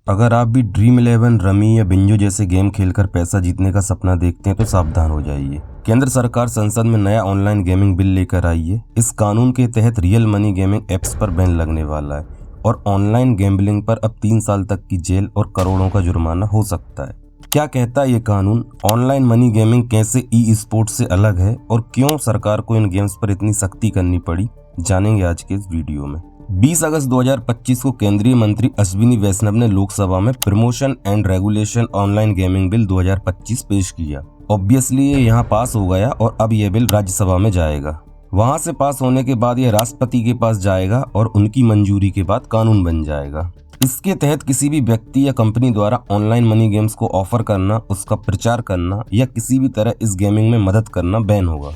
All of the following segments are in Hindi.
अगर आप भी ड्रीम 11, रमी या बिंजो जैसे गेम खेलकर पैसा जीतने का सपना देखते हैं तो सावधान हो जाइए। केंद्र सरकार संसद में नया ऑनलाइन गेमिंग बिल लेकर आई है। इस कानून के तहत रियल मनी गेमिंग एप्स पर बैन लगने वाला है और ऑनलाइन गैम्बलिंग पर अब 3 साल तक की जेल और करोड़ों का जुर्माना हो सकता है। क्या कहता है ये कानून? ऑनलाइन मनी गेमिंग कैसे ई स्पोर्ट्स से अलग है और क्यों सरकार को इन गेम्स पर इतनी सख्ती करनी पड़ी, जानेंगे आज के इस वीडियो में। 20 अगस्त 2025 को केंद्रीय मंत्री अश्विनी वैष्णव ने लोकसभा में promotion and regulation online gaming bill 2025 पेश किया। ऑब्वियसली ये यहाँ पास हो गया और अब यह बिल राज्यसभा में जाएगा। वहां से पास होने के बाद यह राष्ट्रपति के पास जाएगा और उनकी मंजूरी के बाद कानून बन जाएगा। इसके तहत किसी भी व्यक्ति या कंपनी द्वारा ऑनलाइन मनी गेम्स को ऑफर करना, उसका प्रचार करना या किसी भी तरह इस गेमिंग में मदद करना बैन होगा।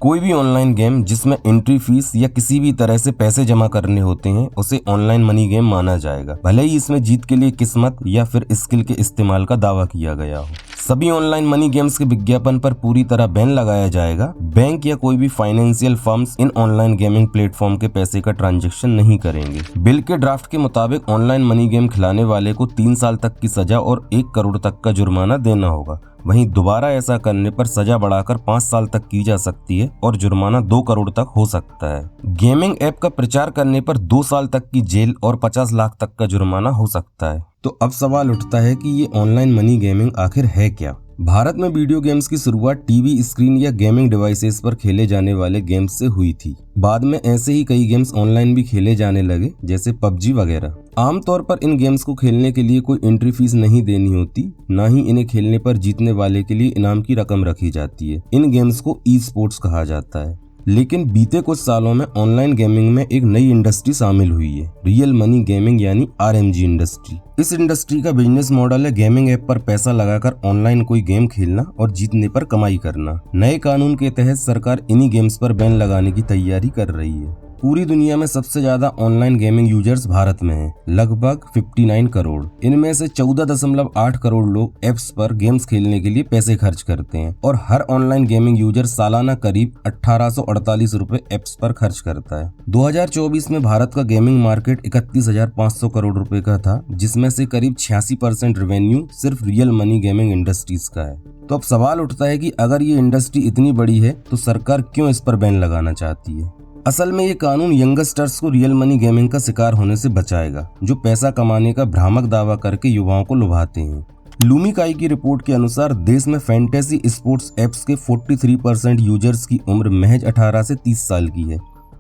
कोई भी ऑनलाइन गेम जिसमें एंट्री फीस या किसी भी तरह से पैसे जमा करने होते हैं उसे ऑनलाइन मनी गेम माना जाएगा, भले ही इसमें जीत के लिए किस्मत या फिर स्किल के इस्तेमाल का दावा किया गया हो। सभी ऑनलाइन मनी गेम्स के विज्ञापन पर पूरी तरह बैन लगाया जाएगा। बैंक या कोई भी फाइनेंशियल फर्म्स इन ऑनलाइन गेमिंग प्लेटफॉर्म के पैसे का ट्रांजैक्शन नहीं करेंगे। बिल के ड्राफ्ट के मुताबिक ऑनलाइन मनी गेम खिलाने वाले को 3 साल तक की सजा और 1 करोड़ तक का जुर्माना देना होगा। वहीं दोबारा ऐसा करने पर सजा बढ़ाकर 5 साल तक की जा सकती है और जुर्माना 2 करोड़ तक हो सकता है। गेमिंग ऐप का प्रचार करने पर 2 साल तक की जेल और 50 लाख तक का जुर्माना हो सकता है। तो अब सवाल उठता है कि ये ऑनलाइन मनी गेमिंग आखिर है क्या? भारत में वीडियो गेम्स की शुरुआत टीवी स्क्रीन या गेमिंग डिवाइसेस पर खेले जाने वाले गेम्स से हुई थी। बाद में ऐसे ही कई गेम्स ऑनलाइन भी खेले जाने लगे, जैसे पबजी वगैरह। आमतौर पर इन गेम्स को खेलने के लिए कोई एंट्री फीस नहीं देनी होती, ना ही इन्हें खेलने पर जीतने वाले के लिए इनाम की रकम रखी जाती है। इन गेम्स को ई स्पोर्ट्स कहा जाता है। लेकिन बीते कुछ सालों में ऑनलाइन गेमिंग में एक नई इंडस्ट्री शामिल हुई है, रियल मनी गेमिंग यानी RMG इंडस्ट्री। इस इंडस्ट्री का बिजनेस मॉडल है गेमिंग ऐप पर पैसा लगाकर ऑनलाइन कोई गेम खेलना और जीतने पर कमाई करना। नए कानून के तहत सरकार इन्हीं गेम्स पर बैन लगाने की तैयारी कर रही है। पूरी दुनिया में सबसे ज्यादा ऑनलाइन गेमिंग यूजर्स भारत में हैं, लगभग 59 करोड़। इनमें से 14.8 करोड़ लोग ऐप्स पर गेम्स खेलने के लिए पैसे खर्च करते हैं और हर ऑनलाइन गेमिंग यूजर सालाना करीब 1848 रुपए ऐप्स पर खर्च करता है। 2024 में भारत का गेमिंग मार्केट 31,500 करोड़ रुपए का था, जिसमें से करीब 86% रेवेन्यू सिर्फ रियल मनी गेमिंग इंडस्ट्रीज का है। तो अब सवाल उठता है कि अगर ये इंडस्ट्री इतनी बड़ी है तो सरकार क्यों इस पर बैन लगाना चाहती है? असल में ये कानून यंगस्टर्स को रियल मनी गेमिंग का शिकार होने से बचाएगा, जो पैसा कमाने का भ्रामक दावा करके युवाओं को लुभाते हैं। लूमिकाई की रिपोर्ट के अनुसार देश में फैंटेसी स्पोर्ट्स एप्स के 43% यूजर्स की उम्र महज 18 से 30 साल की है।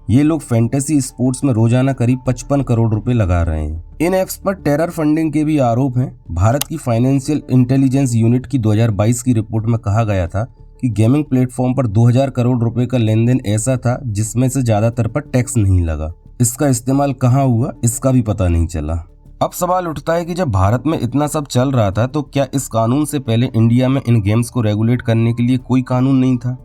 ये लोग फैंटेसी स्पोर्ट्स में रोजाना करीब 55 करोड़ रुपए लगा रहे हैं। इन एप्स पर टेरर फंडिंग के भी आरोप हैं। भारत की फाइनेंशियल इंटेलिजेंस यूनिट की 2022 की रिपोर्ट में कहा गया था कि गेमिंग प्लेटफॉर्म पर 2000 करोड़ रुपए का लेन देन ऐसा था जिसमें से ज्यादातर पर टैक्स नहीं लगा। इसका इस्तेमाल कहाँ हुआ, इसका भी पता नहीं चला। अब सवाल उठता है कि जब भारत में इतना सब चल रहा था तो क्या इस कानून से पहले इंडिया में इन गेम्स को रेगुलेट करने के लिए कोई कानून नहीं था?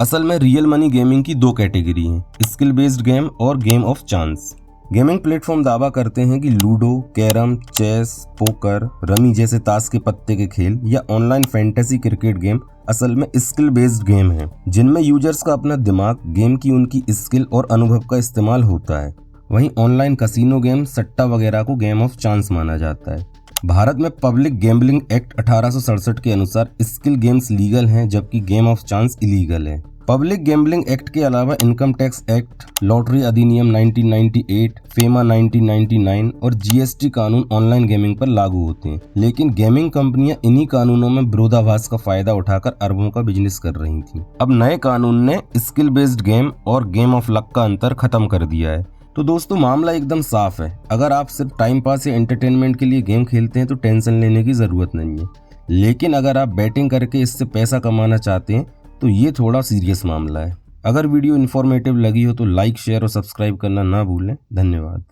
असल में रियल मनी गेमिंग की 2 कैटेगरी हैं, स्किल बेस्ड गेम और game of chance. Gaming platform दावा करते हैं कि ludo, carrom, chess, poker, rummy जैसे ताश के पत्ते के खेल या ऑनलाइन फैंटेसी क्रिकेट गेम असल में स्किल बेस्ड गेम हैं, जिनमें यूजर्स का अपना दिमाग, गेम की उनकी स्किल और अनुभव का इस्तेमाल होता है। वहीं ऑनलाइन कसिनो गेम, सट्टा वगैरह को गेम ऑफ चांस माना जाता है। भारत में पब्लिक गैम्बलिंग एक्ट 1867 के अनुसार स्किल गेम्स लीगल हैं, जबकि गेम ऑफ चांस इलीगल है। पब्लिक गैम्बलिंग एक्ट के अलावा इनकम टैक्स एक्ट, लॉटरी अधिनियम 1998, फेमा 1999 और GST कानून ऑनलाइन गेमिंग पर लागू होते हैं। लेकिन गेमिंग कंपनियां इन्हीं कानूनों में विरोधाभास का फायदा उठाकर अरबों का बिजनेस कर रही थीं। अब नए कानून ने स्किल बेस्ड गेम और गेम ऑफ लक का अंतर खत्म कर दिया है। तो दोस्तों, मामला एकदम साफ है। अगर आप सिर्फ टाइम पास या एंटरटेनमेंट के लिए गेम खेलते हैं तो टेंशन लेने की जरूरत नहीं है। लेकिन अगर आप बैटिंग करके इससे पैसा कमाना चाहते हैं तो ये थोड़ा सीरियस मामला है। अगर वीडियो इन्फॉर्मेटिव लगी हो तो लाइक, शेयर और सब्सक्राइब करना ना भूलें। धन्यवाद।